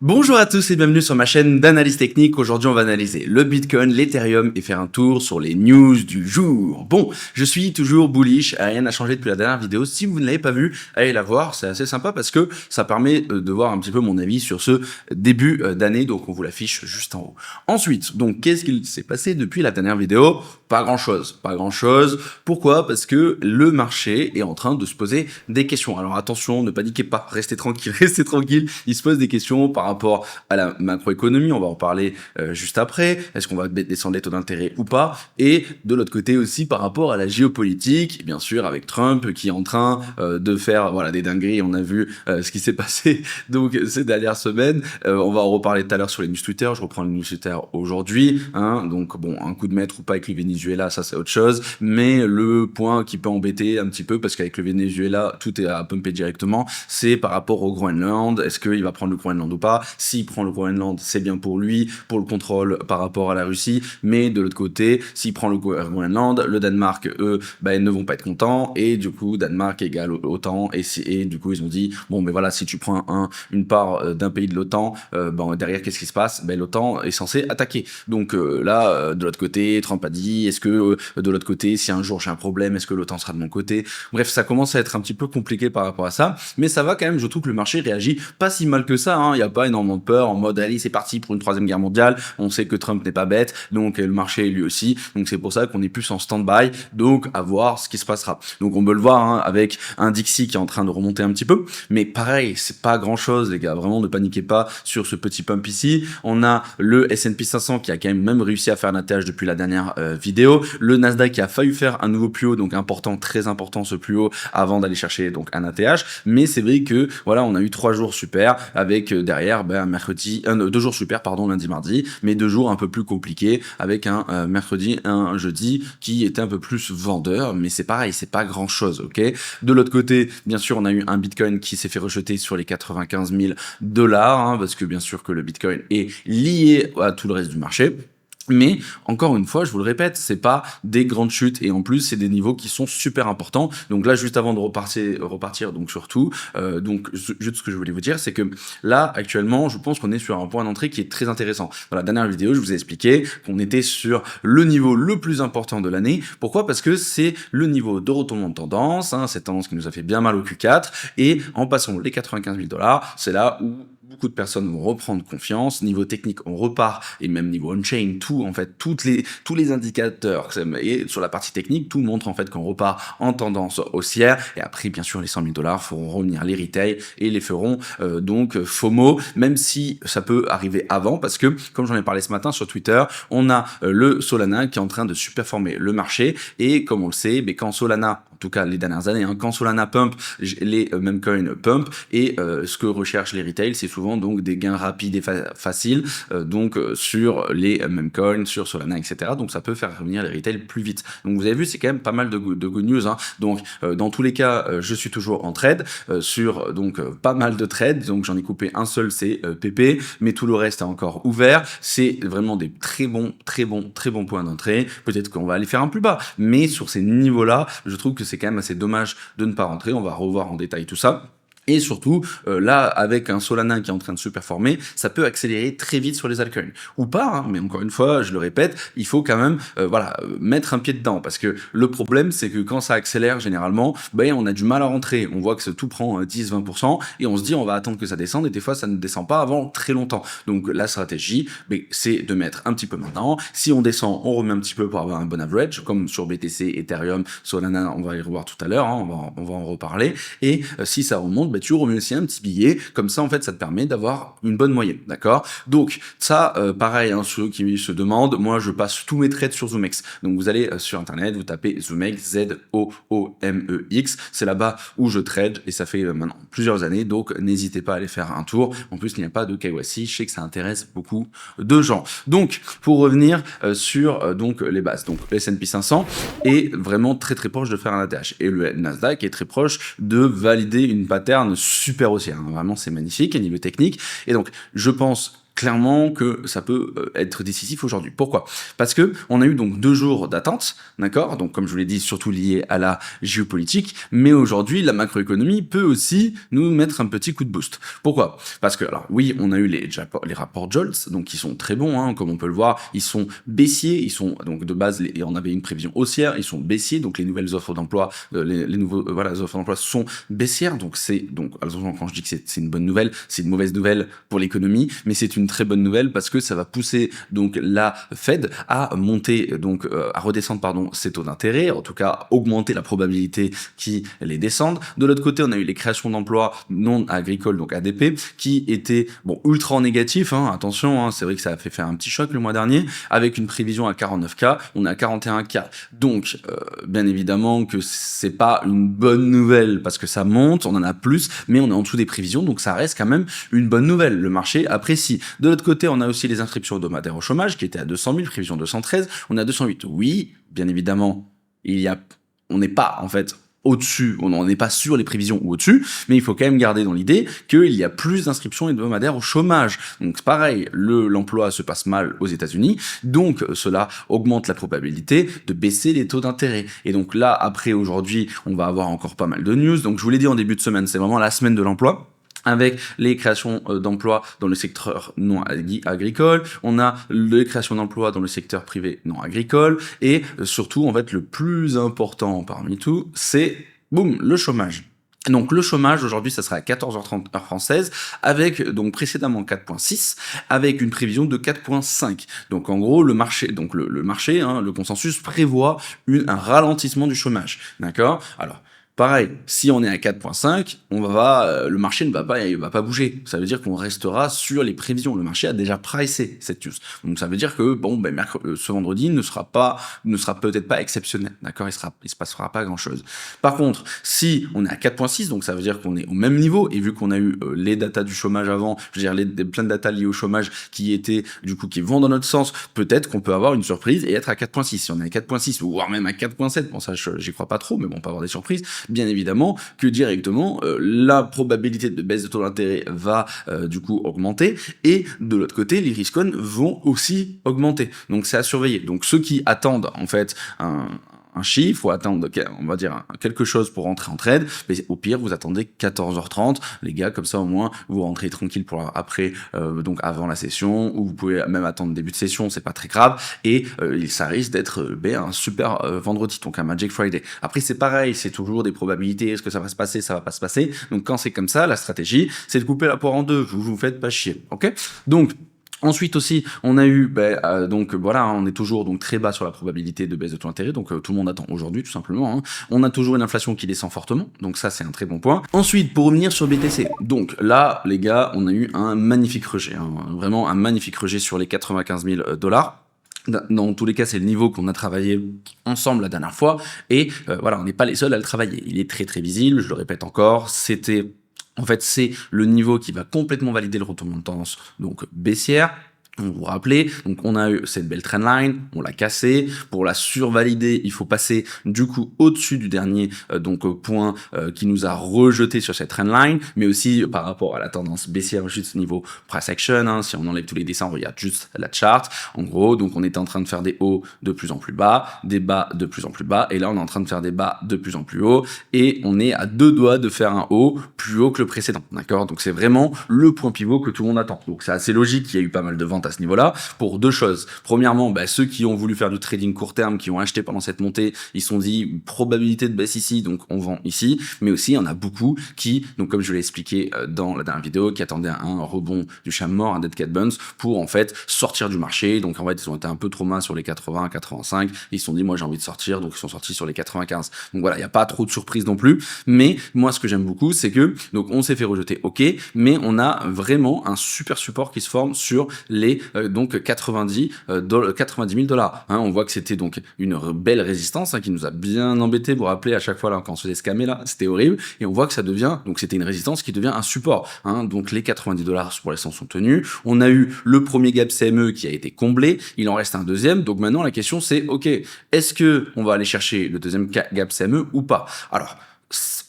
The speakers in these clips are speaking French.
Bonjour à tous et bienvenue sur ma chaîne d'analyse technique. Aujourd'hui, on va analyser le Bitcoin, l'Ethereum et faire un tour sur les news du jour. Bon, je suis toujours bullish, rien n'a changé depuis la dernière vidéo. Si vous ne l'avez pas vu, allez la voir, c'est assez sympa parce que ça permet de voir un petit peu mon avis sur ce début d'année. Donc, on vous l'affiche juste en haut. Ensuite, donc, qu'est-ce qu'il s'est passé depuis la dernière vidéo? Pas grand-chose, pas grand-chose. Pourquoi? Parce que le marché est en train de se poser des questions. Alors attention, ne paniquez pas, restez tranquille, restez tranquille. Il se pose des questions par rapport à la macroéconomie, on va en parler juste après. Est-ce qu'on va descendre les taux d'intérêt ou pas? Et de l'autre côté aussi par rapport à la géopolitique, et bien sûr avec Trump qui est en train de faire voilà des dingueries. On a vu ce qui s'est passé donc ces dernières semaines. On va en reparler tout à l'heure sur les news Twitter. Je reprends les news Twitter aujourd'hui. Donc bon, un coup de maître ou pas avec le Venezuela, ça c'est autre chose. Mais le point qui peut embêter un petit peu, parce qu'avec le Venezuela, tout est à pumper directement, c'est par rapport au Groenland. Est-ce qu'il va prendre le Groenland ou pas? S'il prend le Groenland, c'est bien pour lui, pour le contrôle par rapport à la Russie. Mais de l'autre côté, s'il prend le Groenland, le Danemark, eux, ils ne vont pas être contents. Et du coup, Danemark égale OTAN. Et du coup, ils ont dit, bon, mais voilà, si tu prends une part d'un pays de l'OTAN, derrière, qu'est-ce qui se passe? L'OTAN est censé attaquer. Donc là, de l'autre côté, Trump a dit, est-ce que de l'autre côté, si un jour j'ai un problème, est-ce que l'OTAN sera de mon côté? Bref, ça commence à être un petit peu compliqué par rapport à ça, mais ça va quand même. Je trouve que le marché réagit pas si mal que ça. Il n'y a pas énormément de peur en mode allez, c'est parti pour une troisième guerre mondiale. On sait que Trump n'est pas bête, donc le marché est lui aussi. Donc c'est pour ça qu'on est plus en stand-by. Donc à voir ce qui se passera. Donc on peut le voir avec un Dixie qui est en train de remonter un petit peu, mais pareil, c'est pas grand-chose les gars. Vraiment, ne paniquez pas sur ce petit pump ici. On a le S&P 500 qui a quand même réussi à faire un ATH depuis la dernière vidéo. Le Nasdaq qui a failli faire un nouveau plus haut, donc important, très important ce plus haut avant d'aller chercher donc un ATH. Mais c'est vrai que voilà, on a eu 3 jours super avec derrière mercredi, 2 jours super pardon, lundi, mardi, mais 2 jours un peu plus compliqués avec un mercredi, un jeudi qui était un peu plus vendeur, mais c'est pareil, c'est pas grand chose, ok. De l'autre côté, bien sûr, on a eu un Bitcoin qui s'est fait rejeter sur les 95 000 $, parce que bien sûr que le Bitcoin est lié à tout le reste du marché. Mais encore une fois, je vous le répète, c'est pas des grandes chutes et en plus c'est des niveaux qui sont super importants. Donc là, juste avant de repartir donc surtout, donc juste ce que je voulais vous dire, c'est que là actuellement, je pense qu'on est sur un point d'entrée qui est très intéressant. Dans la dernière vidéo, je vous ai expliqué qu'on était sur le niveau le plus important de l'année. Pourquoi? Parce que c'est le niveau de retournement de tendance, cette tendance qui nous a fait bien mal au Q4, et en passant les 95 000 $, c'est là où beaucoup de personnes vont reprendre confiance. Niveau technique, on repart, et même niveau on-chain, tout en fait, tous les indicateurs, et sur la partie technique, tout montre en fait qu'on repart en tendance haussière. Et après, bien sûr, les 100 000 $ feront revenir les retail et les feront donc FOMO, même si ça peut arriver avant, parce que comme j'en ai parlé ce matin sur Twitter, on a le Solana qui est en train de superformer le marché. Et comme on le sait, quand Solana, en tout cas les dernières années, quand Solana pump, les meme coins pump, et ce que recherchent les retail, c'est souvent donc des gains rapides et faciles, donc sur les meme coins, sur Solana, etc. Donc ça peut faire revenir les retail plus vite. Donc vous avez vu, c'est quand même pas mal de good news. Donc dans tous les cas, je suis toujours en trade sur donc pas mal de trades. Donc j'en ai coupé un seul, c'est PP, mais tout le reste est encore ouvert. C'est vraiment des très bons points d'entrée. Peut-être qu'on va aller faire un plus bas, mais sur ces niveaux-là, je trouve que c'est quand même assez dommage de ne pas rentrer. On va revoir en détail tout ça. Et surtout, là, avec un Solana qui est en train de se performer, ça peut accélérer très vite sur les altcoins. Ou pas, mais encore une fois, je le répète, il faut quand même mettre un pied dedans. Parce que le problème, c'est que quand ça accélère, généralement, on a du mal à rentrer. On voit que tout prend 10-20%, et on se dit, on va attendre que ça descende, et des fois, ça ne descend pas avant très longtemps. Donc la stratégie, c'est de mettre un petit peu maintenant. Si on descend, on remet un petit peu pour avoir un bon average, comme sur BTC, Ethereum, Solana, on va y revoir tout à l'heure, on va en reparler. Et si ça remonte, tu remets aussi un petit billet, comme ça en fait ça te permet d'avoir une bonne moyenne, d'accord? Donc ça, pareil, ceux qui se demandent, moi je passe tous mes trades sur ZoomX. Donc vous allez sur internet, vous tapez ZoomX, Z-O-O-M-E-X, c'est là-bas où je trade, et ça fait maintenant plusieurs années, donc n'hésitez pas à aller faire un tour. En plus il n'y a pas de KYC, je sais que ça intéresse beaucoup de gens. Donc pour revenir sur donc les bases, donc le S&P 500 est vraiment très proche de faire un ATH, et le Nasdaq est très proche de valider une pattern super haussière. Vraiment c'est magnifique à niveau technique. Et donc je pense clairement que ça peut être décisif aujourd'hui. Pourquoi? Parce que on a eu donc 2 jours d'attente, d'accord? Donc comme je vous l'ai dit, surtout lié à la géopolitique, mais aujourd'hui la macroéconomie peut aussi nous mettre un petit coup de boost. Pourquoi? Parce que alors oui, on a eu les rapports JOLTS, donc qui sont très bons, hein, comme on peut le voir, ils sont baissiers, ils sont donc de base, et on avait une prévision haussière, ils sont baissiers, donc les nouvelles offres d'emploi, les nouveaux les offres d'emploi sont baissières, donc attention, quand je dis que c'est une bonne nouvelle, c'est une mauvaise nouvelle pour l'économie, mais c'est une très bonne nouvelle parce que ça va pousser donc la Fed à monter, donc à redescendre ses taux d'intérêt, en tout cas augmenter la probabilité qu'ils les descendent. De l'autre côté, on a eu les créations d'emplois non agricoles, donc ADP, qui étaient ultra négatifs, hein, attention, hein, c'est vrai que ça a fait faire un petit choc le mois dernier, avec une prévision à 49K, on est à 41K. Donc, bien évidemment que c'est pas une bonne nouvelle parce que ça monte, on en a plus, mais on est en dessous des prévisions, donc ça reste quand même une bonne nouvelle. Le marché apprécie. De l'autre côté, on a aussi les inscriptions hebdomadaires au chômage qui étaient à 200 000, prévision 213, on est à 208. Oui, bien évidemment, on n'est pas en fait au-dessus, on n'est pas sur les prévisions ou au-dessus, mais il faut quand même garder dans l'idée qu'il y a plus d'inscriptions hebdomadaires au chômage. Donc c'est pareil, l'emploi se passe mal aux États-Unis, donc cela augmente la probabilité de baisser les taux d'intérêt. Et donc là, après aujourd'hui, on va avoir encore pas mal de news. Donc je vous l'ai dit en début de semaine, c'est vraiment la semaine de l'emploi, avec les créations d'emplois dans le secteur non agricole, on a les créations d'emplois dans le secteur privé non agricole, et surtout, en fait, le plus important parmi tout, c'est, boum, le chômage. Donc le chômage aujourd'hui ça sera à 14h30 heure française, avec donc précédemment 4.6, avec une prévision de 4.5. Donc en gros le marché, hein, le consensus prévoit un ralentissement du chômage, d'accord? Alors pareil, si on est à 4.5, le marché il va pas bouger. Ça veut dire qu'on restera sur les prévisions. Le marché a déjà pricé cette news. Donc ça veut dire que ce vendredi ne sera peut-être pas exceptionnel, d'accord? Il se passera pas grand chose. Par contre, si on est à 4.6, donc ça veut dire qu'on est au même niveau, et vu qu'on a eu les datas du chômage avant, je veux dire plein de datas liées au chômage qui vont dans notre sens, peut-être qu'on peut avoir une surprise et être à 4.6. Si on est à 4.6, voire même à 4.7, bon ça j'y crois pas trop, mais bon, on peut avoir des surprises. Bien évidemment que directement la probabilité de baisse de taux d'intérêt va augmenter, et de l'autre côté les risques vont aussi augmenter, donc c'est à surveiller. Donc ceux qui attendent en fait un chiffre ou attendre, on va dire, quelque chose pour rentrer en trade, mais au pire, vous attendez 14h30, les gars, comme ça, au moins, vous rentrez tranquille pour après, donc avant la session, ou vous pouvez même attendre début de session, c'est pas très grave, et ça risque d'être un super vendredi, donc un Magic Friday. Après, c'est pareil, c'est toujours des probabilités, est-ce que ça va se passer, ça va pas se passer, donc quand c'est comme ça, la stratégie, c'est de couper la poire en deux, vous faites pas chier, ok? Donc, ensuite aussi, on a eu, on est toujours donc très bas sur la probabilité de baisse de taux d'intérêt, donc tout le monde attend aujourd'hui tout simplement, hein. On a toujours une inflation qui descend fortement, donc ça c'est un très bon point. Ensuite, pour revenir sur BTC, donc là les gars, on a eu un magnifique rejet, hein, vraiment un magnifique rejet sur les 95 000 $. Dans tous les cas, c'est le niveau qu'on a travaillé ensemble la dernière fois, et on n'est pas les seuls à le travailler. Il est très très visible, je le répète encore, c'est le niveau qui va complètement valider le retournement de tendance donc baissière. Vous vous rappelez, donc on a eu cette belle trendline, on l'a cassée. Pour la survalider, il faut passer du coup au-dessus du dernier point qui nous a rejeté sur cette trendline, mais aussi par rapport à la tendance baissière juste niveau price action, hein, si on enlève tous les dessins, on regarde juste la chart. En gros, donc on était en train de faire des hauts de plus en plus bas, des bas de plus en plus bas, et là on est en train de faire des bas de plus en plus haut, et on est à 2 doigts de faire un haut plus haut que le précédent, d'accord? Donc c'est vraiment le point pivot que tout le monde attend. Donc c'est assez logique qu'il y a eu pas mal de ventes à ce niveau-là, pour deux choses. Premièrement, ceux qui ont voulu faire du trading court terme, qui ont acheté pendant cette montée, ils se sont dit probabilité de baisse ici, donc on vend ici, mais aussi il y en a beaucoup qui, donc comme je l'ai expliqué dans la dernière vidéo, qui attendaient un rebond du chat mort, un dead cat bounce, pour en fait sortir du marché. Donc en fait ils ont été un peu trop mains sur les 80, 85, ils se sont dit moi j'ai envie de sortir, donc ils sont sortis sur les 95. Donc voilà, il n'y a pas trop de surprises non plus, mais moi ce que j'aime beaucoup, c'est que donc on s'est fait rejeter, ok, mais on a vraiment un super support qui se forme sur les 90 000 $. Hein, on voit que c'était donc une belle résistance, hein, qui nous a bien embêté. Vous vous rappelez à chaque fois là quand on se faisait scammer là, c'était horrible. Et on voit que ça devient, donc c'était une résistance qui devient un support. Hein, donc les 90 $ pour l'instant sont tenus. On a eu le premier gap CME qui a été comblé. Il en reste un deuxième. Donc maintenant la question c'est, ok, est-ce que on va aller chercher le deuxième gap CME ou pas? Alors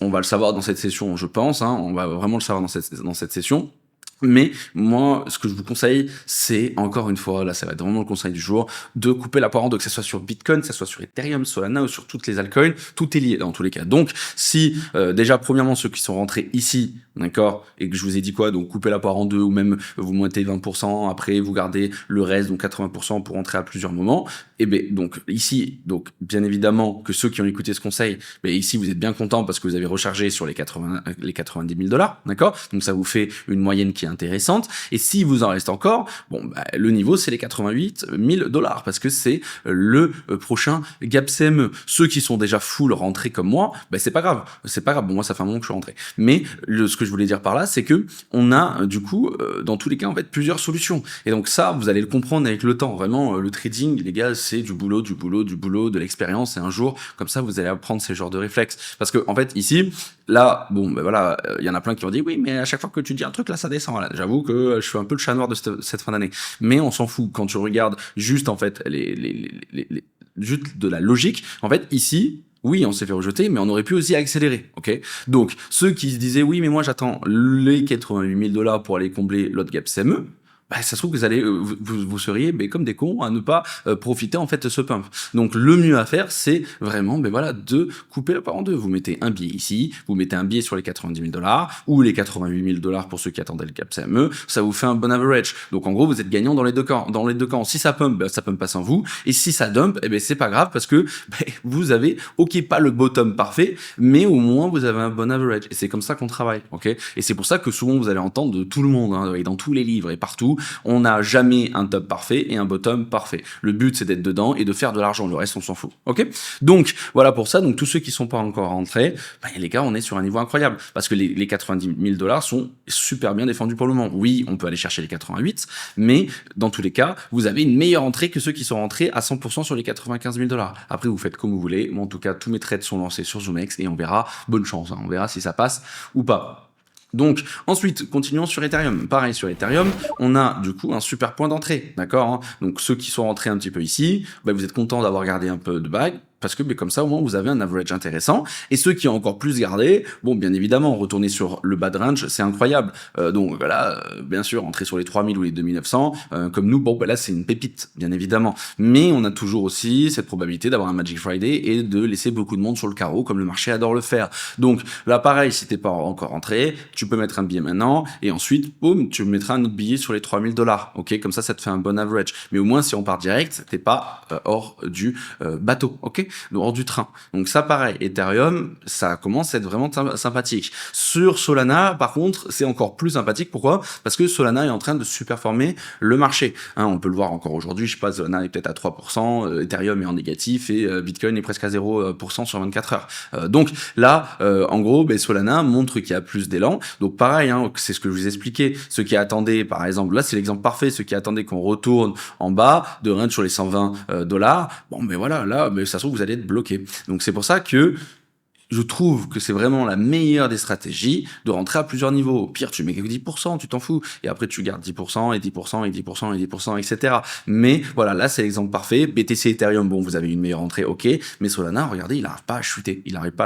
on va le savoir dans cette session, je pense. Hein, on va vraiment le savoir dans cette session. Mais moi, ce que je vous conseille, c'est encore une fois, là ça va être vraiment le conseil du jour, de couper la poire en deux, que ce soit sur Bitcoin, que ce soit sur Ethereum, Solana ou sur toutes les altcoins, tout est lié dans tous les cas. Donc si déjà premièrement ceux qui sont rentrés ici, d'accord, et que je vous ai dit quoi, donc couper la poire en deux ou même vous mettez 20%, après vous gardez le reste, donc 80% pour rentrer à plusieurs moments, et bien donc ici, donc bien évidemment que ceux qui ont écouté ce conseil, ben ici vous êtes bien contents parce que vous avez rechargé sur les 90 000 $, d'accord, donc ça vous fait une moyenne qui est intéressante. Et si vous en reste encore, bon, bah, le niveau c'est les 88 000 $, parce que c'est le prochain gap CME. Ceux qui sont déjà full rentrés comme moi, bah, c'est pas grave, Bon, moi ça fait un moment que je suis rentré. Mais ce que je voulais dire par là, c'est que on a du coup, dans tous les cas, en fait, plusieurs solutions. Et donc ça, vous allez le comprendre avec le temps. Vraiment, le trading, les gars, c'est du boulot, de l'expérience. Et un jour, comme ça, vous allez apprendre ces genres de réflexes. Parce que en fait, ici, là, bon, ben voilà, y en a plein qui ont dit oui, mais à chaque fois que tu dis un truc, là, ça descend. Là, j'avoue que je suis un peu le chat noir de cette fin d'année. Mais on s'en fout quand tu regardes juste en fait juste de la logique. En fait, ici. Oui, on s'est fait rejeter, mais on aurait pu aussi accélérer, ok? Donc, ceux qui se disaient, oui, mais moi j'attends les 88 000 $ pour aller combler l'autre gap CME, bah, ça se trouve que vous allez, vous seriez comme des cons à ne pas profiter en fait de ce pump. Donc le mieux à faire, c'est vraiment voilà, de couper la part en deux. Vous mettez un billet ici, vous mettez un billet sur les 90 000 $ ou les 88 000 $ pour ceux qui attendaient le cap CME, ça vous fait un bon average. Donc en gros, vous êtes gagnant dans les deux camps. Dans les deux camps, si ça pump, ça pump pas sans vous, et si ça dump, c'est pas grave parce que vous avez, ok, pas le bottom parfait, mais au moins vous avez un bon average. Et c'est comme ça qu'on travaille, ok? Et c'est pour ça que souvent vous allez entendre de tout le monde, hein, et dans tous les livres et partout, on n'a jamais un top parfait et un bottom parfait. Le but, c'est d'être dedans et de faire de l'argent. Le reste, on s'en fout. Ok? Donc, voilà pour ça. Donc, tous ceux qui sont pas encore rentrés, les gars, on est sur un niveau incroyable. Parce que les 90 000 $ sont super bien défendus pour le moment. Oui, on peut aller chercher les 88, mais dans tous les cas, vous avez une meilleure entrée que ceux qui sont rentrés à 100% sur les 95 000 $. Après, vous faites comme vous voulez. Moi, en tout cas, tous mes trades sont lancés sur ZoomX et on verra. Bonne chance. Hein. On verra si ça passe ou pas. Donc, ensuite, continuons sur Ethereum. Pareil, sur Ethereum, on a du coup un super point d'entrée, d'accord, hein. Donc, ceux qui sont rentrés un petit peu ici, vous êtes contents d'avoir gardé un peu de bague, parce que comme ça au moins vous avez un average intéressant. Et ceux qui ont encore plus gardé, bon, bien évidemment, retourner sur le bas de range, c'est incroyable. Donc voilà, bien sûr, entrer sur les 3000 ou les 2900, comme nous, bon, là c'est une pépite, bien évidemment. Mais on a toujours aussi cette probabilité d'avoir un Magic Friday et de laisser beaucoup de monde sur le carreau, comme le marché adore le faire. Donc là, pareil, si t'es pas encore rentré, tu peux mettre un billet maintenant, et ensuite, boum, tu mettras un autre billet sur les 3000 $. Ok, comme ça te fait un bon average. Mais au moins, si on part direct, t'es pas hors du bateau, ok, hors du train. Donc ça, pareil, Ethereum, ça commence à être vraiment sympathique. Sur Solana, par contre, c'est encore plus sympathique. Pourquoi? Parce que Solana est en train de superformer le marché. Hein, on peut le voir encore aujourd'hui. Je sais pas, Solana est peut-être à 3%, Ethereum est en négatif et Bitcoin est presque à 0% sur 24 heures. Donc là, en gros, Solana montre qu'il y a plus d'élan. Donc pareil, hein, c'est ce que je vous expliquais. Ceux qui attendaient, par exemple, là c'est l'exemple parfait, ceux qui attendaient qu'on retourne en bas de range sur les 120 $, bon voilà, là ça se trouve vous allez être bloqué. Donc c'est pour ça que je trouve que c'est vraiment la meilleure des stratégies de rentrer à plusieurs niveaux. Au pire, tu mets que 10%, tu t'en fous. Et après, tu gardes 10% et 10% et 10% et 10%, etc. Mais voilà, là, c'est l'exemple parfait. BTC, Ethereum, bon, vous avez une meilleure entrée, ok. Mais Solana, regardez, il n'arrive pas à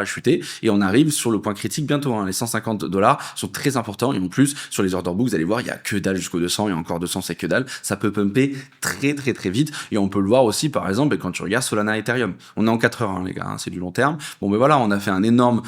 chuter. Et on arrive sur le point critique bientôt. Hein. Les 150 $ sont très importants. Et en plus, sur les order books, vous allez voir, il y a que dalle jusqu'au 200. Et encore 200, c'est que dalle. Ça peut pumper très, très, très vite. Et on peut le voir aussi, par exemple, quand tu regardes Solana, Ethereum. On est en 4 heures, hein, les gars. Hein, c'est du long terme. Bon, voilà, on a fait un énorme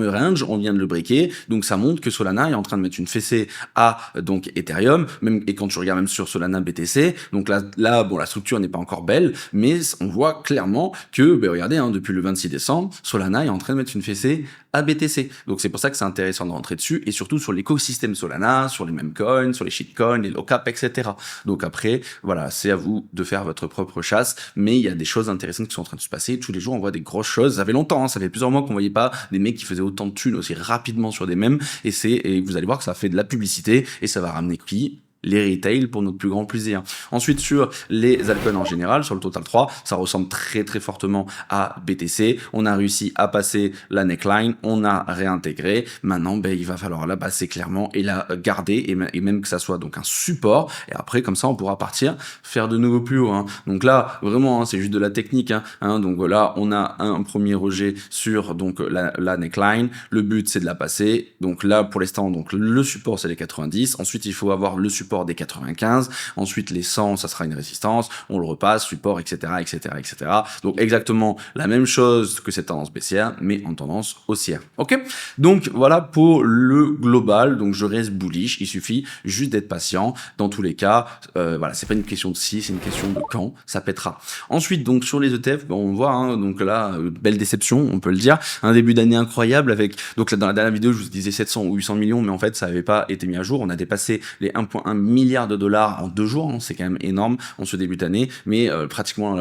range, on vient de le breaker, donc ça montre que Solana est en train de mettre une fessée à donc Ethereum, même, et quand tu regardes même sur Solana BTC, donc là bon, la structure n'est pas encore belle, mais on voit clairement que, regardez, hein, depuis le 26 décembre, Solana est en train de mettre une fessée à BTC, donc c'est pour ça que c'est intéressant de rentrer dessus, et surtout sur l'écosystème Solana, sur les mêmes coins, sur les shitcoins, les low-cap, etc. Donc après, voilà, c'est à vous de faire votre propre chasse, mais il y a des choses intéressantes qui sont en train de se passer, tous les jours on voit des grosses choses, ça fait longtemps, hein, ça fait plusieurs mois qu'on voyait pas des mecs qui faisaient autant de thunes aussi rapidement sur des mèmes, et vous allez voir que ça fait de la publicité, et ça va ramener qui? les retails pour notre plus grand plaisir. Ensuite, sur les altcoins en général, sur le Total 3, ça ressemble très très fortement à BTC. On a réussi à passer la neckline, on a réintégré. Maintenant, ben, il va falloir la passer clairement et la garder, et même que ça soit donc un support. Et après, comme ça, on pourra partir faire de nouveau plus haut. Hein. Donc là, vraiment, hein, c'est juste de la technique. Hein. Donc là, on a un premier rejet sur donc la neckline. Le but, c'est de la passer. Donc là, pour l'instant, donc le support, c'est les 90. Ensuite, il faut avoir le support des 95. Ensuite, les 100, ça sera une résistance. On le repasse, support, etc., etc., etc. Donc exactement la même chose que cette tendance baissière, mais en tendance haussière. Ok. Donc voilà pour le global. Donc je reste bullish. Il suffit juste d'être patient. Dans tous les cas, voilà, c'est pas une question de si, c'est une question de quand ça pètera. Ensuite, donc sur les ETF, on voit, hein, donc là, belle déception, on peut le dire. Un début d'année incroyable avec, donc là, dans la dernière vidéo, je vous disais 700 ou 800 millions, mais en fait, ça avait pas été mis à jour. On a dépassé les 1,1 milliard de dollars en 2 jours. Hein, c'est quand même énorme en ce début d'année, mais pratiquement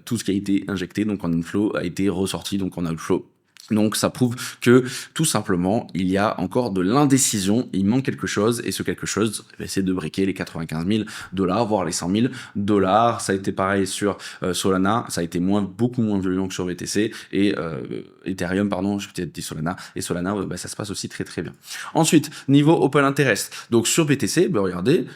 tout ce qui a été injecté, donc en inflow, a été ressorti, donc en outflow. Donc ça prouve que tout simplement il y a encore de l'indécision, il manque quelque chose, et ce quelque chose, c'est de briquer les 95 000 $, voire les 100 000 $. Ça a été pareil sur Solana, ça a été beaucoup moins violent que sur BTC, et Ethereum, pardon, je peut-être dit Solana, et Solana, ça se passe aussi très très bien. Ensuite, niveau Open Interest, donc sur BTC, regardez,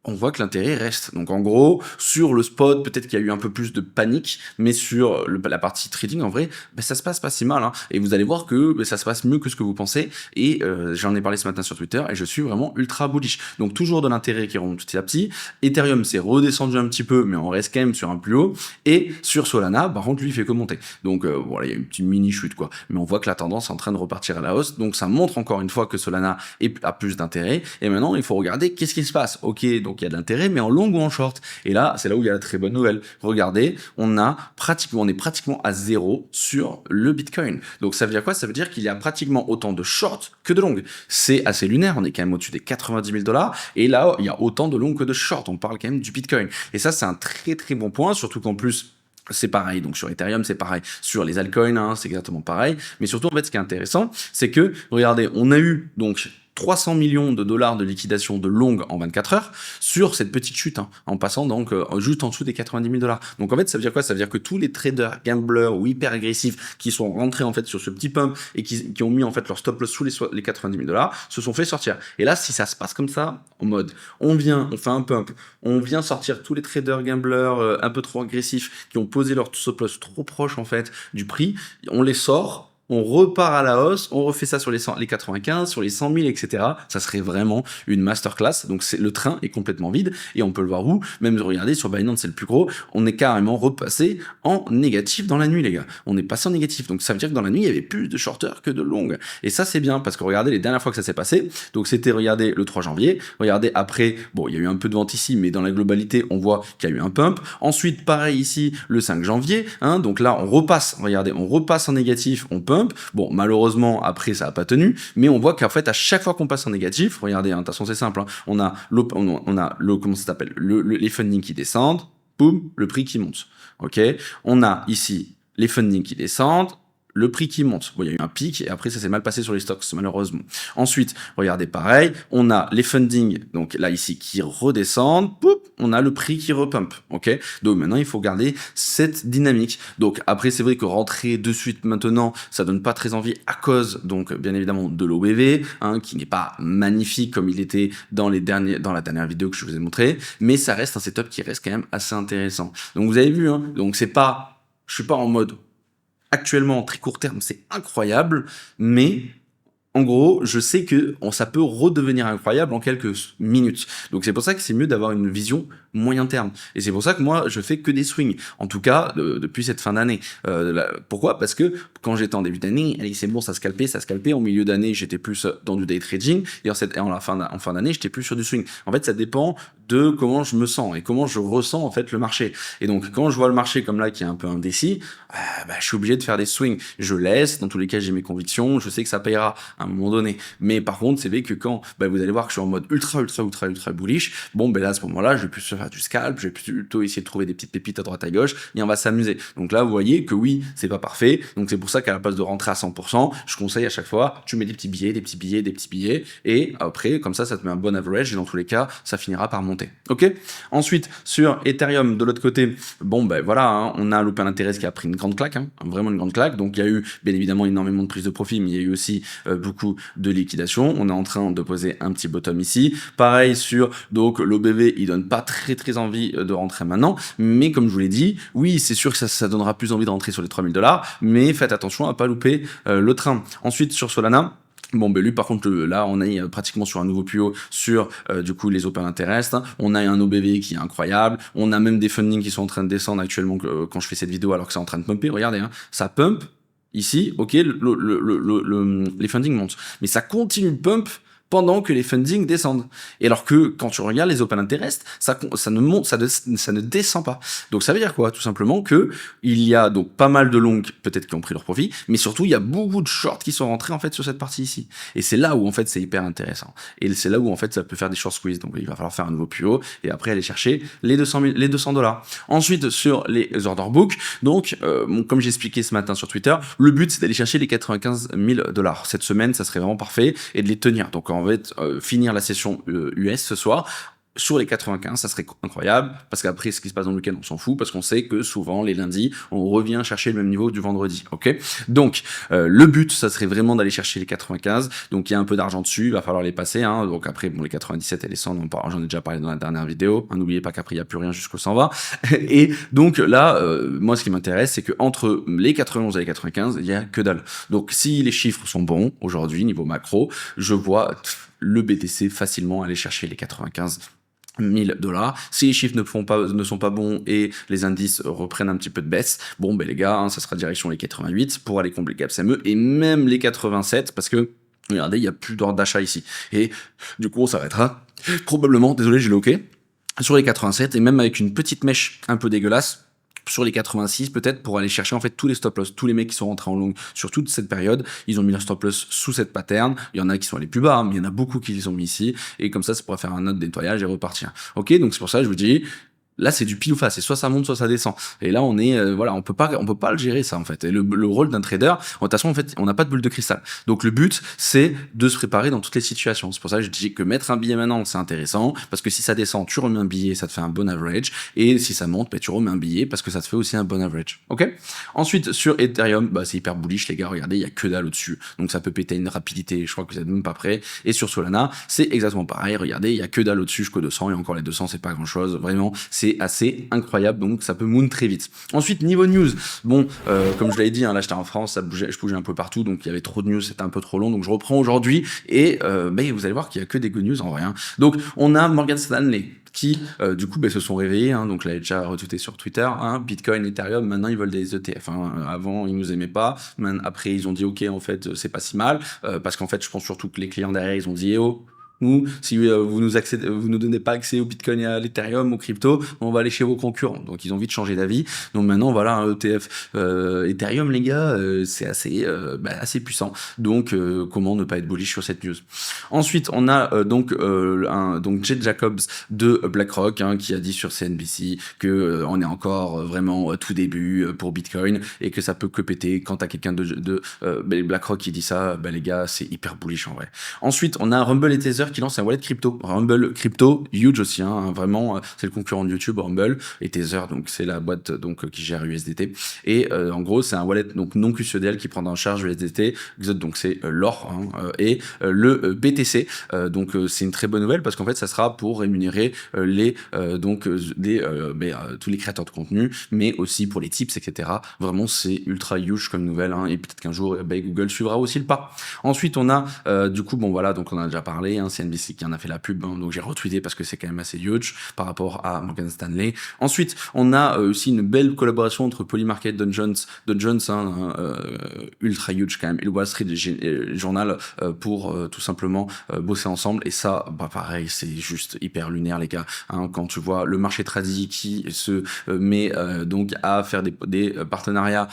on voit que l'intérêt reste. Donc en gros, sur le spot, peut-être qu'il y a eu un peu plus de panique, mais sur la partie trading, en vrai, ça se passe pas si mal. Hein. Et vous allez voir que ça se passe mieux que ce que vous pensez. Et j'en ai parlé ce matin sur Twitter, et je suis vraiment ultra bullish. Donc toujours de l'intérêt qui remonte petit à petit. Ethereum s'est redescendu un petit peu, mais on reste quand même sur un plus haut. Et sur Solana, par contre, lui, il fait que monter. Donc voilà, il y a une petite mini chute, quoi. Mais on voit que la tendance est en train de repartir à la hausse. Donc ça montre encore une fois que Solana a plus d'intérêt. Et maintenant, il faut regarder qu'est-ce qui se passe. Ok, donc il y a de l'intérêt, mais en long ou en short. Et là, c'est là où il y a la très bonne nouvelle. Regardez, on est pratiquement à zéro sur le Bitcoin. Donc ça veut dire quoi? Ça veut dire qu'il y a pratiquement autant de short que de long. C'est assez lunaire, on est quand même au-dessus des 90 000 $, et là, il y a autant de long que de short. On parle quand même du Bitcoin. Et ça, c'est un très très bon point, surtout qu'en plus, c'est pareil, donc sur Ethereum, c'est pareil. Sur les altcoins, hein, c'est exactement pareil. Mais surtout, en fait, ce qui est intéressant, c'est que, regardez, on a eu donc 300 millions de dollars de liquidation de long en 24 heures sur cette petite chute, hein, en passant donc juste en dessous des 90 000 $. Donc en fait, ça veut dire quoi? Ça veut dire que tous les traders, gamblers ou hyper agressifs qui sont rentrés en fait sur ce petit pump et qui ont mis en fait leur stop loss sous les 90 000 $ se sont fait sortir. Et là, si ça se passe comme ça, en mode, on fait un pump, on vient sortir tous les traders, gamblers un peu trop agressifs qui ont posé leur stop loss trop proche en fait du prix, on les sort. On repart à la hausse, on refait ça sur les 95, sur les 100 000, etc. Ça serait vraiment une masterclass. Donc le train est complètement vide, et on peut le voir où, même regardez sur Binance, c'est le plus gros, on est carrément repassé en négatif dans la nuit, les gars. On est passé en négatif, donc ça veut dire que dans la nuit, il y avait plus de shorters que de longues. Et ça, c'est bien, parce que regardez les dernières fois que ça s'est passé, donc c'était, regardez, le 3 janvier, regardez après, bon, il y a eu un peu de vente ici, mais dans la globalité, on voit qu'il y a eu un pump. Ensuite, pareil ici, le 5 janvier, hein, donc là, on repasse, regardez, on repasse en négatif, on pump. Bon, malheureusement, après, ça n'a pas tenu, mais on voit qu'en fait, à chaque fois qu'on passe en négatif, regardez, hein, de toute façon, c'est simple, hein, on a comment ça s'appelle, les fundings qui descendent, boum, le prix qui monte, ok? On a ici les fundings qui descendent, le prix qui monte. Bon, il y a eu un pic, et après, ça s'est mal passé sur les stocks, malheureusement. Ensuite, regardez, pareil, on a les fundings, donc là, ici, qui redescendent, boum, on a le prix qui repump, ok? Donc maintenant, il faut garder cette dynamique. Donc après, c'est vrai que rentrer de suite maintenant, ça donne pas très envie à cause, donc bien évidemment, de l'OBV, hein, qui n'est pas magnifique comme il était dans la dernière vidéo que je vous ai montré, mais ça reste un setup qui reste quand même assez intéressant. Donc vous avez vu, hein, donc je suis pas en mode actuellement en très court terme, c'est incroyable, mais en gros, je sais que ça peut redevenir incroyable en quelques minutes. Donc c'est pour ça que c'est mieux d'avoir une vision moyen terme. Et c'est pour ça que moi, je fais que des swings. En tout cas, depuis cette fin d'année. Pourquoi? Parce que quand j'étais en début d'année, allez, c'est bon, ça scalpait. En milieu d'année, j'étais plus dans du day trading. Et en fin d'année, j'étais plus sur du swing. En fait, ça dépend de comment je me sens et comment je ressens en fait le marché. Et donc quand je vois le marché comme là qui est un peu indécis, je suis obligé de faire des swings. Je laisse, dans tous les cas j'ai mes convictions, je sais que ça payera à un moment donné. Mais par contre c'est vrai que quand vous allez voir que je suis en mode ultra bullish, là à ce moment-là je vais plus faire du scalp, je vais plutôt essayer de trouver des petites pépites à droite à gauche et on va s'amuser. Donc là vous voyez que oui c'est pas parfait, donc c'est pour ça qu'à la place de rentrer à 100%, je conseille à chaque fois tu mets des petits billets et après comme ça te met un bon average et dans tous les cas ça finira par monter. Ok. Ensuite sur Ethereum de l'autre côté, on a l'open interest qui a pris une grande claque, vraiment une grande claque. Donc il y a eu bien évidemment énormément de prise de profit, mais il y a eu aussi beaucoup de liquidation. On est en train de poser un petit bottom ici. Pareil sur donc l'OBV, il donne pas très envie de rentrer maintenant, mais comme je vous l'ai dit, oui c'est sûr que ça donnera plus envie de rentrer sur les $3000, mais faites attention à pas louper le train. Ensuite sur Solana, lui par contre là on est pratiquement sur un nouveau plus haut sur du coup les open interest. On a un OBV qui est incroyable, on a même des fundings qui sont en train de descendre actuellement quand je fais cette vidéo alors que c'est en train de pumper. Regardez, ça pump ici, ok, les fundings montent, mais ça continue de pump pendant que les fundings descendent. Et alors que quand tu regardes les open interest, ça ne monte, ça ne descend pas. Donc ça veut dire quoi? Tout simplement que il y a donc pas mal de longs peut-être qui ont pris leur profit, mais surtout il y a beaucoup de shorts qui sont rentrés en fait sur cette partie ici. Et c'est là où en fait c'est hyper intéressant. Et c'est là où en fait ça peut faire des short squeeze. Donc il va falloir faire un nouveau plus haut et après aller chercher les $200. Ensuite sur les order book, donc comme j'ai expliqué ce matin sur Twitter, le but c'est d'aller chercher les $95 000 cette semaine. Ça serait vraiment parfait et de les tenir. Donc on va finir la session US ce soir sur les 95, ça serait incroyable, parce qu'après ce qui se passe dans le week-end on s'en fout, parce qu'on sait que souvent les lundis on revient chercher le même niveau du vendredi. Ok, donc le but ça serait vraiment d'aller chercher les 95, donc il y a un peu d'argent dessus, il va falloir les passer, donc après les 97 et les 100 j'en ai déjà parlé dans la dernière vidéo, n'oubliez pas qu'après il n'y a plus rien jusqu'au 120 et donc là moi ce qui m'intéresse c'est que entre les 91 et les 95 il y a que dalle. Donc si les chiffres sont bons aujourd'hui niveau macro, je vois le BTC facilement aller chercher les 95 $1000. Si les chiffres ne sont pas bons et les indices reprennent un petit peu de baisse, les gars, ça sera direction les 88 pour aller combler Caps ME et même les 87 parce que regardez, il y a plus d'ordre d'achat ici et du coup on s'arrêtera probablement, désolé j'ai loqué, sur les 87 et même avec une petite mèche un peu dégueulasse sur les 86 peut-être pour aller chercher en fait tous les stop loss, tous les mecs qui sont rentrés en long sur toute cette période, ils ont mis leur stop loss sous cette pattern, il y en a qui sont allés plus bas, mais il y en a beaucoup qui les ont mis ici, et comme ça pourra faire un autre nettoyage et repartir. Ok, donc c'est pour ça que je vous dis, là c'est du pile ou face, c'est soit ça monte soit ça descend et là on est on peut pas le gérer ça en fait. Et le rôle d'un trader, de toute façon en fait on n'a pas de boule de cristal, donc le but c'est de se préparer dans toutes les situations. C'est pour ça que je dis que mettre un billet maintenant c'est intéressant, parce que si ça descend tu remets un billet, ça te fait un bon average, et si ça monte tu remets un billet parce que ça te fait aussi un bon average. Ok. Ensuite sur Ethereum, c'est hyper bullish les gars, regardez il y a que dalle au-dessus, donc ça peut péter une rapidité, je crois que vous êtes même pas prêts. Et sur Solana c'est exactement pareil, regardez il y a que dalle au-dessus jusqu'au 200, et encore les 200 c'est pas grand chose vraiment, c'est assez incroyable, donc ça peut moon très vite. Ensuite niveau news, comme je l'avais dit, là j'étais en France, je bougeais un peu partout, donc il y avait trop de news, c'était un peu trop long, donc je reprends aujourd'hui et vous allez voir qu'il y a que des good news en vrai. Donc on a Morgan Stanley qui du coup se sont réveillés, donc je l'avais déjà retweeté sur Twitter, Bitcoin, Ethereum, maintenant ils veulent des ETF, avant ils nous aimaient pas, après ils ont dit ok en fait c'est pas si mal, parce qu'en fait je pense surtout que les clients derrière ils ont dit nous, si vous nous donnez pas accès au Bitcoin et à l'Ethereum, au crypto, on va aller chez vos concurrents. Donc ils ont vite changé d'avis. Donc maintenant voilà un ETF Ethereum les gars, c'est assez puissant. Donc comment ne pas être bullish sur cette news. Ensuite on a donc Jay Jacobs de BlackRock qui a dit sur CNBC que on est encore vraiment tout début pour Bitcoin et que ça peut que péter. Quand t'as quelqu'un de BlackRock qui dit ça, les gars c'est hyper bullish en vrai. Ensuite on a Rumble et Tether qui lance un wallet crypto. Rumble crypto, huge aussi, vraiment, c'est le concurrent de YouTube, Rumble, et Tether, donc c'est la boîte qui gère USDT. Et en gros, c'est un wallet donc non custodial qui prend en charge USDT, donc c'est l'or et le BTC. Donc c'est une très bonne nouvelle parce qu'en fait, ça sera pour rémunérer tous les créateurs de contenu, mais aussi pour les tips, etc. Vraiment, c'est ultra huge comme nouvelle, et peut-être qu'un jour, Google suivra aussi le pas. Ensuite, on a donc on en a déjà parlé, CNBC qui en a fait la pub, hein, donc j'ai retweeté parce que c'est quand même assez huge par rapport à Morgan Stanley. Ensuite, on a aussi une belle collaboration entre Polymarket, Dow Jones, hein, ultra huge quand même, et le Wall Street Journal pour tout simplement bosser ensemble. Et ça, bah pareil, c'est juste hyper lunaire les gars. Hein, quand tu vois le marché tradit qui se met donc à faire des partenariats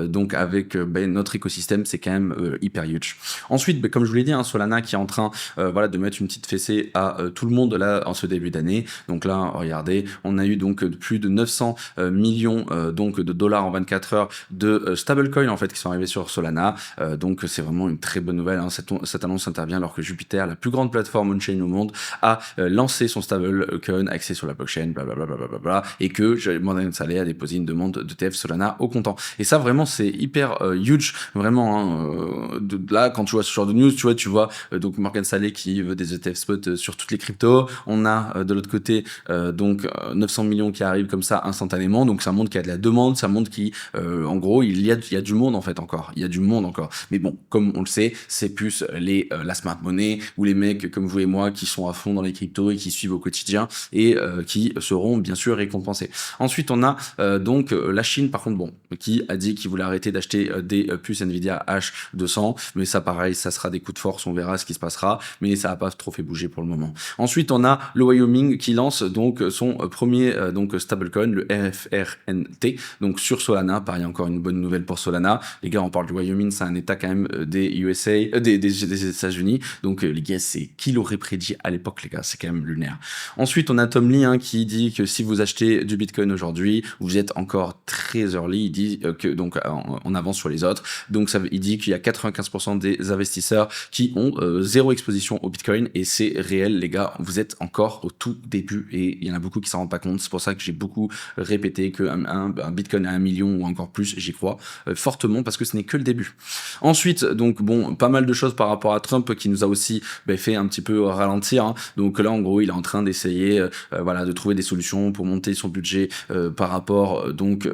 donc avec notre écosystème, c'est quand même hyper huge. Ensuite, comme je vous l'ai dit, hein, Solana qui est en train voilà, de mettre une petite fessée à tout le monde là en ce début d'année. Donc là, regardez, on a eu donc plus de 900 millions donc de dollars en 24 heures de stablecoins en fait qui sont arrivés sur Solana. Donc c'est vraiment une très bonne nouvelle. Hein. Cette annonce intervient alors que Jupiter, la plus grande plateforme on-chain au monde, a lancé son stablecoin axé sur la blockchain, blablabla, et que Morgan Stanley a déposé une demande d'ETF Solana au comptant. Et ça vraiment c'est hyper huge, vraiment. Hein, là quand tu vois ce genre de news, tu vois donc Morgan Stanley qui veut des ETF spot sur toutes les cryptos. On a de l'autre côté donc 900 millions qui arrivent comme ça instantanément. Donc ça montre qu'il y a de la demande, ça montre qu'en gros il y a du monde en fait encore. Il y a du monde encore. Mais bon, comme on le sait, c'est plus la smart money ou les mecs comme vous et moi qui sont à fond dans les cryptos et qui suivent au quotidien et qui seront bien sûr récompensés. Ensuite, on a donc la Chine par contre, bon, qui a dit qu'il voulait arrêter d'acheter des puces Nvidia H200, mais ça pareil, ça sera des coups de force, on verra ce qui se passera, mais ça n'a pas trop fait bouger pour le moment. Ensuite, on a le Wyoming qui lance donc son premier donc stablecoin, le RFRNT, donc sur Solana. Pareil, encore une bonne nouvelle pour Solana. Les gars, on parle du Wyoming, c'est un état quand même des USA, des États-Unis. Donc les gars, c'est qui l'aurait prédit à l'époque, les gars, c'est quand même lunaire. Ensuite, on a Tom Lee hein, qui dit que si vous achetez du Bitcoin aujourd'hui, vous êtes encore très early. Il dit que donc on avance sur les autres. Donc il dit qu'il y a 95% des investisseurs qui ont zéro exposition au Bitcoin et c'est réel, les gars. Vous êtes encore au tout début et il y en a beaucoup qui s'en rendent pas compte. C'est pour ça que j'ai beaucoup répété que un Bitcoin à 1 million ou encore plus, j'y crois fortement parce que ce n'est que le début. Ensuite, donc bon, pas mal de choses par rapport à Trump qui nous a aussi fait un petit peu ralentir. Hein. Donc là, en gros, il est en train d'essayer, voilà, de trouver des solutions pour monter son budget par rapport donc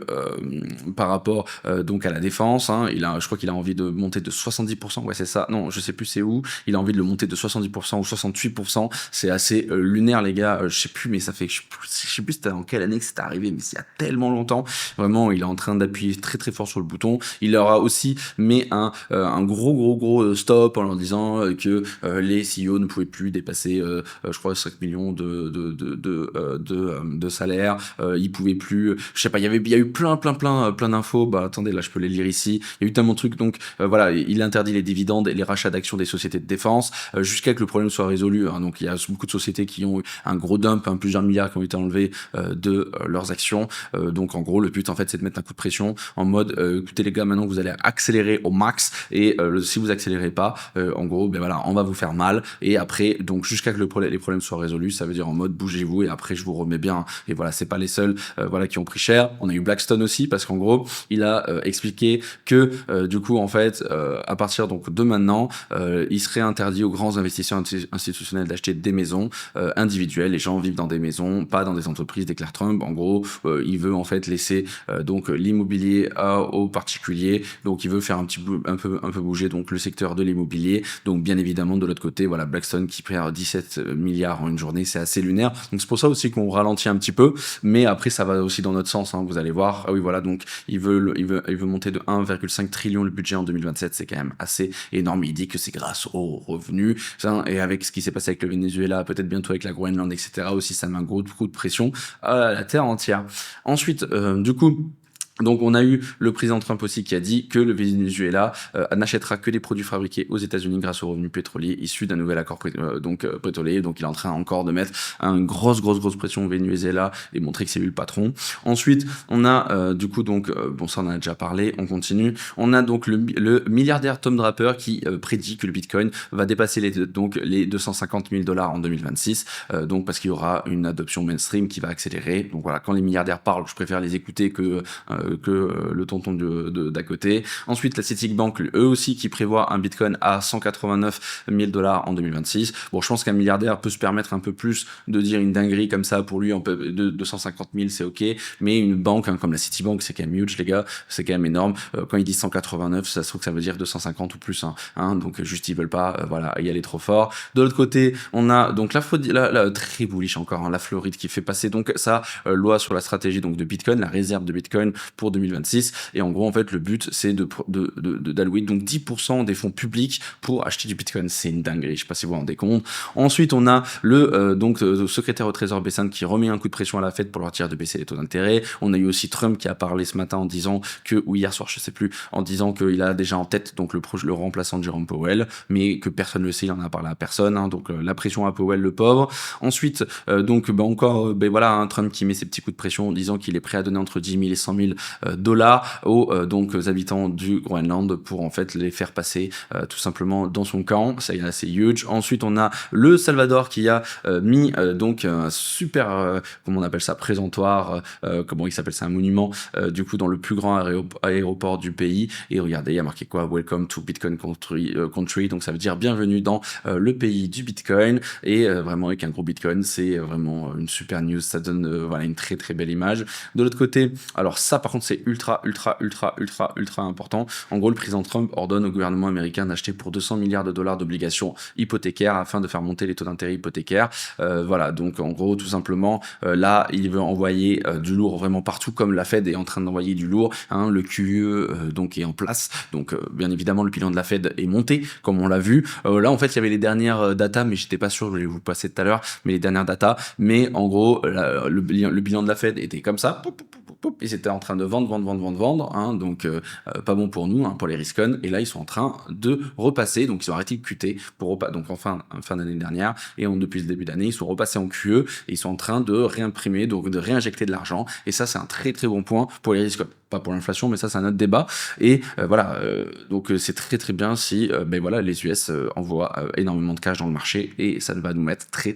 à la défense. Hein. Je crois qu'il a envie de monter de 70%. Ouais, c'est ça. Non, je sais plus c'est où. Il a envie de le monter de 70% ou 68%. C'est assez lunaire, les gars. Je sais plus, mais ça fait, je sais plus c'était en quelle année que c'est arrivé, mais c'est il y a tellement longtemps. Vraiment, il est en train d'appuyer très très fort sur le bouton. Il leur a aussi mis un gros stop en leur disant que les CEO ne pouvaient plus dépasser, je crois, 5 millions de salaire. Ils pouvaient plus, je sais pas, il y a eu plein d'infos. Bah attendez, là je peux les lire ici. Il y a eu tellement de trucs. Donc voilà, il interdit les dividendes et les rachats d'actions des sociétés de défense jusqu'à que le problème soit résolu. Hein. Donc il y a beaucoup de sociétés qui ont eu un gros dump, plusieurs milliards qui ont été enlevés de leurs actions. Donc en gros, le but en fait, c'est de mettre un coup de pression en mode écoutez les gars, maintenant vous allez accélérer au max et si vous accélérez pas, en gros, voilà, on va vous faire mal. Et après, donc jusqu'à que les problèmes soient résolus, ça veut dire en mode bougez-vous et après je vous remets bien. Et voilà, c'est pas les seuls voilà qui ont pris cher. On a eu Blackstone aussi parce qu'en gros, il a expliqué que du coup en fait, à partir donc de maintenant, il serait interdit aux grands investisseurs institutionnels d'acheter des maisons individuelles. Les gens vivent dans des maisons, pas dans des entreprises, déclare Trump. En gros, il veut en fait laisser donc l'immobilier aux particuliers. Donc il veut faire un peu bouger donc le secteur de l'immobilier. Donc bien évidemment de l'autre côté, voilà, Blackstone qui perd 17 milliards en une journée, c'est assez lunaire. Donc c'est pour ça aussi qu'on ralentit un petit peu, mais après ça va aussi dans notre sens, hein, vous allez voir. Ah oui, voilà, donc il veut monter de 1,5 trillion le budget en 2027, c'est quand même assez énorme. Il dit que c'est grâce aux revenus, ça, et avec ce qui s'est passé avec le Venezuela, peut-être bientôt avec la Groenland, etc. aussi, ça met un gros coup de pression à la terre entière. Ensuite, du coup, donc on a eu le président Trump aussi qui a dit que le Venezuela n'achètera que des produits fabriqués aux États-Unis grâce aux revenus pétroliers issus d'un nouvel accord pétrolier. Donc il est en train encore de mettre une grosse pression au Venezuela et montrer que c'est lui le patron. Ensuite on a du coup donc bon ça on en a déjà parlé, on continue. On a donc le milliardaire Tom Draper qui prédit que le Bitcoin va dépasser les 250 000 $ en 2026. Donc parce qu'il y aura une adoption mainstream qui va accélérer. Donc voilà, quand les milliardaires parlent, je préfère les écouter que le tonton d'à côté. Ensuite, la Citibank, eux aussi, qui prévoit un Bitcoin à 189 000 $ en 2026. Bon, je pense qu'un milliardaire peut se permettre un peu plus de dire une dinguerie comme ça. Pour lui, de 250 000, c'est ok. Mais une banque comme la Citibank, c'est quand même huge, les gars. C'est quand même énorme. Quand ils disent 189, ça se trouve que ça veut dire 250 ou plus. Donc, juste, ils veulent pas voilà, y aller trop fort. De l'autre côté, on a donc la très bullish encore, la Floride qui fait passer donc sa loi sur la stratégie donc de Bitcoin, la réserve de Bitcoin pour 2026. Et en gros, en fait, le but, c'est d'allouer donc 10% des fonds publics pour acheter du Bitcoin. C'est une dinguerie, je sais pas si vous vous rendez compte. Ensuite, on a le secrétaire au Trésor Bessent qui remet un coup de pression à la Fed pour leur dire de baisser les taux d'intérêt. On a eu aussi Trump qui a parlé ce matin en disant ou hier soir, je sais plus, en disant qu'il a déjà en tête donc le remplaçant de Jerome Powell, mais que personne ne le sait, il en a parlé à personne. Donc la pression à Powell, le pauvre. Ensuite, encore, voilà, Trump qui met ses petits coups de pression en disant qu'il est prêt à donner entre 10 000 et 100 000 $ aux habitants du Groenland pour en fait les faire passer tout simplement dans son camp. Ça, c'est assez huge. Ensuite, on a le Salvador qui a mis donc un super, comment on appelle ça, présentoir, comment il s'appelle ça, un monument, du coup dans le plus grand aéroport du pays. Et regardez, il y a marqué quoi? Welcome to Bitcoin country. Donc ça veut dire bienvenue dans le pays du Bitcoin. Et vraiment avec un gros Bitcoin, c'est vraiment une super news. Ça donne voilà une très très belle image. De l'autre côté, alors ça par contre c'est ultra important. En gros, le président Trump ordonne au gouvernement américain d'acheter pour 200 milliards $ d'obligations hypothécaires afin de faire monter les taux d'intérêt hypothécaires. Voilà, donc en gros tout simplement là il veut envoyer du lourd vraiment partout, comme la Fed est en train d'envoyer du lourd. Le QE donc est en place. Donc bien évidemment le bilan de la Fed est monté comme on l'a vu. Là en fait il y avait les dernières datas, mais j'étais pas sûr, je vais vous passer tout à l'heure, mais les dernières datas. Mais en gros le bilan de la Fed était comme ça. Ils étaient en train de vendre, donc pas bon pour nous, pour les risk on. Et là ils sont en train de repasser, donc ils ont arrêté de QT donc en fin d'année dernière, et depuis le début d'année ils sont repassés en QE et ils sont en train de réimprimer, donc de réinjecter de l'argent. Et ça c'est un très très bon point pour les risk on. Pas pour l'inflation, mais ça c'est un autre débat. Et voilà, donc c'est très très bien si voilà, les US envoient énormément de cash dans le marché, et ça va nous mettre très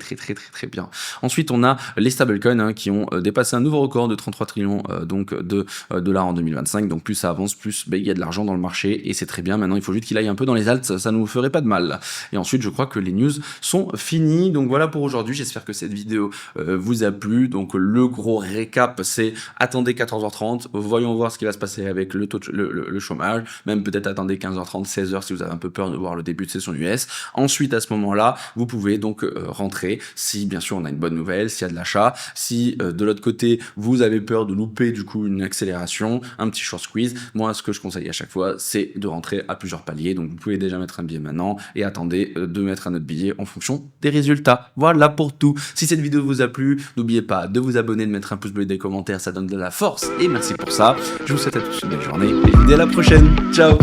bien. Ensuite on a les stablecoins qui ont dépassé un nouveau record de 33 trillions de dollars en 2025. Donc plus ça avance, plus il y a de l'argent dans le marché, et c'est très bien. Maintenant il faut juste qu'il aille un peu dans les alts, ça nous ferait pas de mal. Et ensuite je crois que les news sont finies. Donc voilà pour aujourd'hui, j'espère que cette vidéo vous a plu. Donc le gros récap, c'est attendez 14h30, voyons voir ce qui va se passer avec le chômage, même peut-être attendez 15h30, 16h si vous avez un peu peur de voir le début de session US. Ensuite à ce moment-là, vous pouvez donc rentrer si bien sûr on a une bonne nouvelle, s'il y a de l'achat, si de l'autre côté vous avez peur de louper du coup une accélération, un petit short squeeze. Moi ce que je conseille à chaque fois, c'est de rentrer à plusieurs paliers. Donc vous pouvez déjà mettre un billet maintenant et attendez de mettre un autre billet en fonction des résultats. Voilà pour tout. Si cette vidéo vous a plu, n'oubliez pas de vous abonner, de mettre un pouce bleu et des commentaires, ça donne de la force, et merci pour ça. Je vous souhaite à tous une belle journée et à la prochaine. Ciao.